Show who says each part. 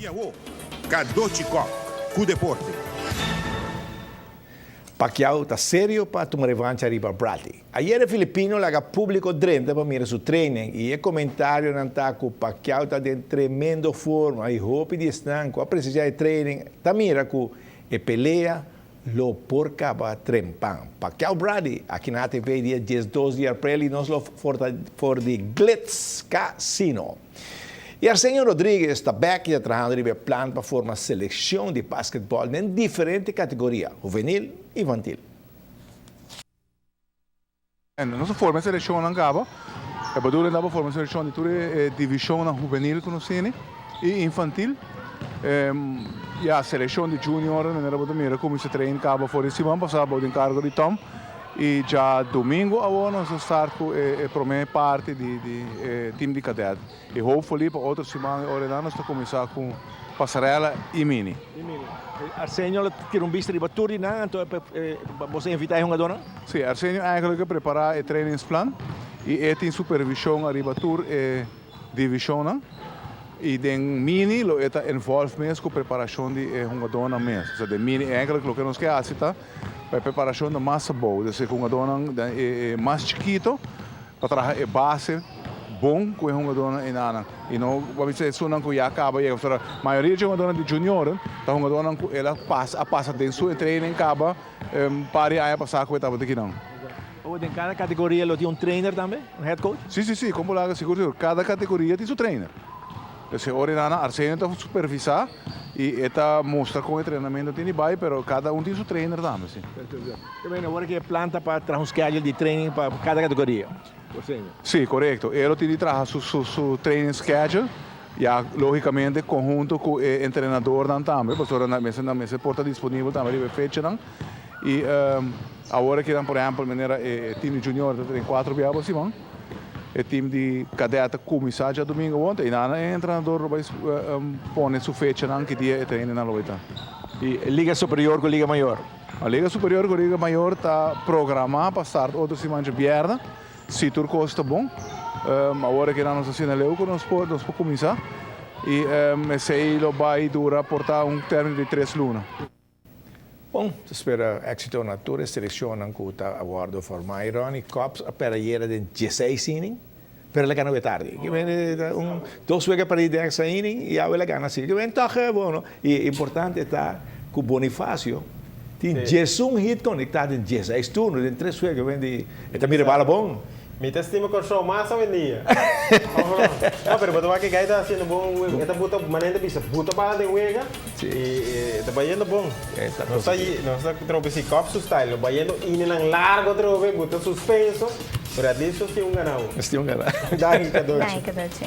Speaker 1: Iaô, Cadochicó, cu deporte.
Speaker 2: Pacquiao está serio para tomar revancha arriba Bradley. Ayer el filipino laga público drente para mirar su training y el comentario nanta que Pacquiao está en tremendo forma y hope de estanco a precisar de training. Ta mira que e pelea lo porca para trempan. Pacquiao Bradley aquí na TV dia 12 de abril nos lo for the Glitz Casino. E Arsenio Rodrigues está back e trabajando en el plan para formar selección de basquetbol en diferentes categorias, juvenil e infantil.
Speaker 3: Nós formamos a seleção na Gaba, a Badura dava formamos a seleção de toda divisão na juvenil conhecida e infantil. E a seleção de junior, na era da mira como se treina Gaba fora de semana passada, de encargo de Tom. E já domingo agora nós start com a primeira parte de time de cadete. E hopefully para outra semana ora nós está começar com passarela e mini.
Speaker 2: Arsenio quer visto de baturi na, então você invitar a jogador?
Speaker 3: Sim, Arsenio eigenlijk prepara o trainingsplan e tem supervisão arriba tour e divisão. E den mini lo está envolve mesmo com preparação de jogador na mesmo. Então de mini eigenlijk lo que nós quer está para preparação da massa boa, de ser jogador mais chiquito para trabalhar a base bom com o jogador enana. E não vamos dizer isso não que já acaba a maioria de jogadores de junior, tá jogador ela passa dentro seu treino acaba para aí passar com etapa daqui não.
Speaker 2: Ou em cada categoria ele tem trainer também, head coach?
Speaker 3: Sim, como lá seguro, cada categoria tem seu trainer. Então, Orinana, Arsenio está supervisar e está mostra com o treinamento tem vai, mas cada tem seu trainer também.
Speaker 2: Também agora que planta para trazer um schedule de training para cada categoria.
Speaker 3: Sim, correto. Ele tem de trazer seu training schedule e logicamente conjunto com o treinador também, porque na mesa porta disponível também para fecha não. E agora que por exemplo, maneira time junior tem 4 viagens assim, o time de cadete começar já domingo ontem, e nada, o treinador vai pôr sua fecha que dia treina na loita.
Speaker 2: E Liga Superior com Liga Maior?
Speaker 3: A Liga Superior com a Liga Maior está programada para estar outra semana de viernes, se tudo costa bom. Agora que nós assinalamos que nós podemos começar, e esse ele vai durar por término de 3 lunas.
Speaker 2: Bom, espero éxito na tua seleção que está aguardo formar Irani Cops para ir de 16 inning, para la gana tarde. Que vem 2 veces para ir de 10 inning e a la gana assim. Que vem toque bom, e importante está que o Bonifácio tem 11 hit conectado em 16 turnos, em 3 veces que vem de está mira bala bom.
Speaker 4: Mi testimo con show más hoy en día. No, pero tú vas que está haciendo buen, esta puta manera de puta para de huega y está yendo bon. No está trope si cop su style, va yendo in en largo trope, puta suspenso, pero at least tiene un ganado.
Speaker 2: Este é um ganado.
Speaker 4: Dai, Cadoci.
Speaker 5: Dai, Cadoci.